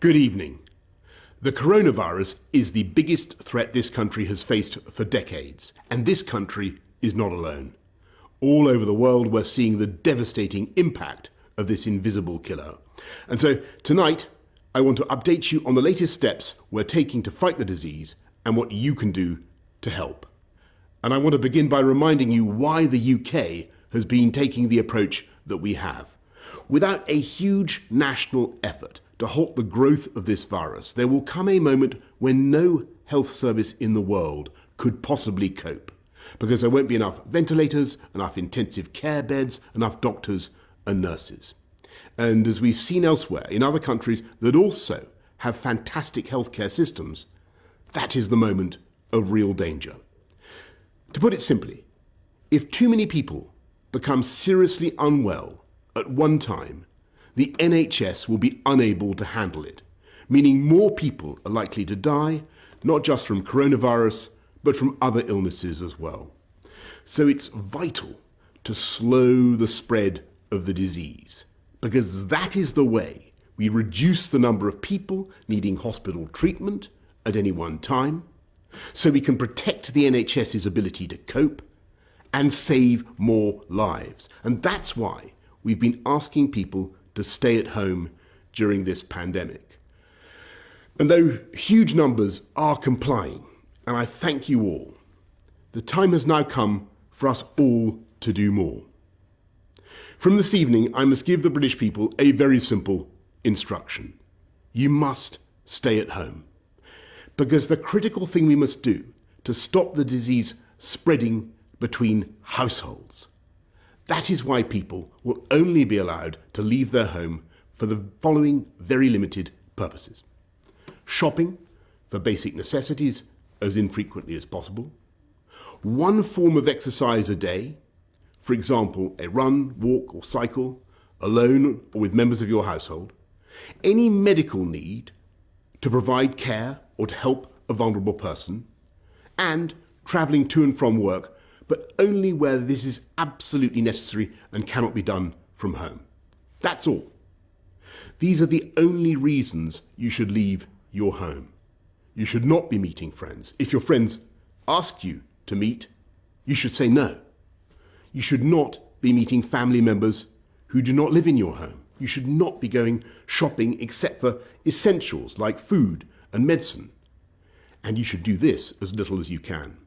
Good evening. The coronavirus is the biggest threat this country has faced for decades, and this country is not alone. All over the world, we're seeing the devastating impact of this invisible killer. And so tonight, I want to update you on the latest steps we're taking to fight the disease and what you can do to help. And I want to begin by reminding you why the UK has been taking the approach that we have. Without a huge national effort to halt the growth of this virus, there will come a moment when no health service in the world could possibly cope, because there won't be enough ventilators, enough intensive care beds, enough doctors and nurses. And as we've seen elsewhere in other countries that also have fantastic healthcare systems, that is the moment of real danger. To put it simply, if too many people become seriously unwell at one time, the NHS will be unable to handle it, meaning more people are likely to die, not just from coronavirus, but from other illnesses as well. So it's vital to slow the spread of the disease, because that is the way we reduce the number of people needing hospital treatment at any one time, so we can protect the NHS's ability to cope and save more lives. And that's why we've been asking people to stay at home during this pandemic. And though huge numbers are complying, and I thank you all, the time has now come for us all to do more. From this evening, I must give the British people a very simple instruction. You must stay at home, because the critical thing we must do to stop the disease spreading between households. That is why people will only be allowed to leave their home for the following very limited purposes. Shopping for basic necessities as infrequently as possible. One form of exercise a day, for example, a run, walk or cycle, alone or with members of your household. Any medical need to provide care or to help a vulnerable person. And travelling to and from work, but only where this is absolutely necessary and cannot be done from home. That's all. These are the only reasons you should leave your home. You should not be meeting friends. If your friends ask you to meet, you should say no. You should not be meeting family members who do not live in your home. You should not be going shopping except for essentials like food and medicine. And you should do this as little as you can.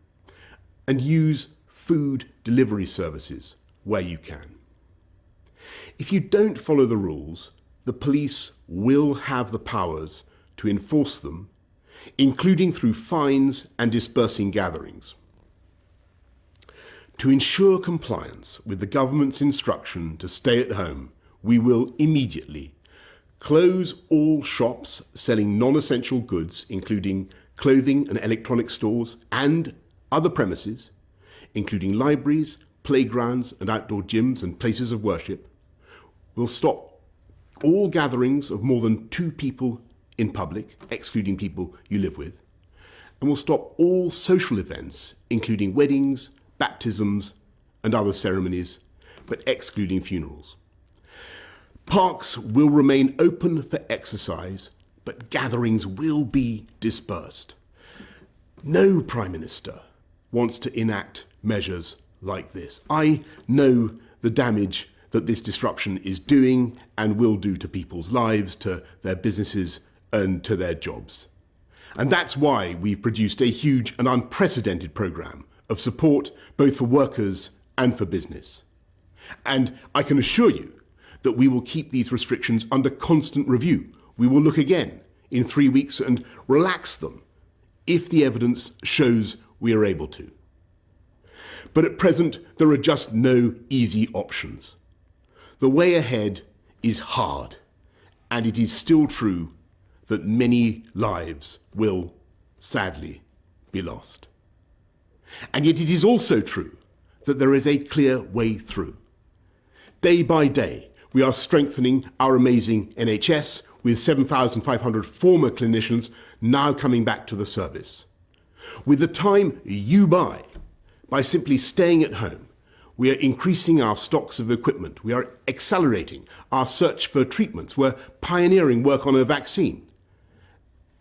And use food delivery services where you can. If you don't follow the rules, the police will have the powers to enforce them, including through fines and dispersing gatherings. To ensure compliance with the government's instruction to stay at home, we will immediately close all shops selling non-essential goods, including clothing and electronic stores, and other premises, including libraries, playgrounds and outdoor gyms and places of worship. We'll stop all gatherings of more than 2 people in public, excluding people you live with. And we'll stop all social events, including weddings, baptisms and other ceremonies, but excluding funerals. Parks will remain open for exercise, but gatherings will be dispersed. No Prime Minister wants to enact measures like this. I know the damage that this disruption is doing and will do to people's lives, to their businesses and to their jobs. And that's why we've produced a huge and unprecedented programme of support both for workers and for business. And I can assure you that we will keep these restrictions under constant review. We will look again in 3 weeks and relax them if the evidence shows we are able to. But at present, there are just no easy options. The way ahead is hard, and it is still true that many lives will, sadly, be lost. And yet it is also true that there is a clear way through. Day by day, we are strengthening our amazing NHS with 7,500 former clinicians now coming back to the service. With the time you buy, by simply staying at home, we are increasing our stocks of equipment. We are accelerating our search for treatments. We're pioneering work on a vaccine.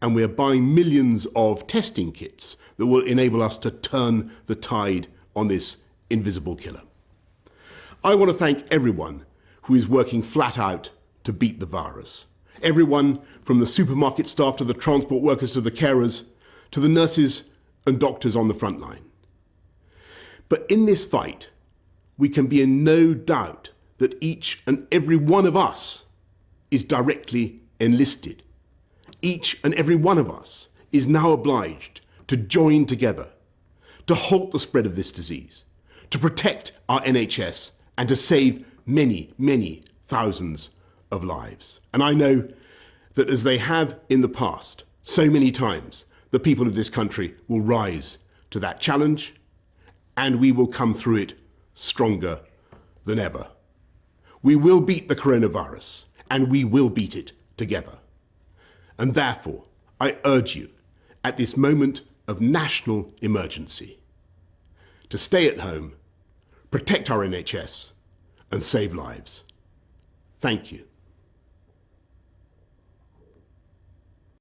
and we are buying millions of testing kits that will enable us to turn the tide on this invisible killer. I want to thank everyone who is working flat out to beat the virus. Everyone from the supermarket staff to the transport workers to the carers to the nurses and doctors on the front line. But in this fight, we can be in no doubt that each and every one of us is directly enlisted. Each and every one of us is now obliged to join together to halt the spread of this disease, to protect our NHS and to save many, many thousands of lives. And I know that as they have in the past, so many times, the people of this country will rise to that challenge and we will come through it stronger than ever. We will beat the coronavirus and we will beat it together. And therefore, I urge you at this moment of national emergency to stay at home, protect our NHS and save lives. Thank you.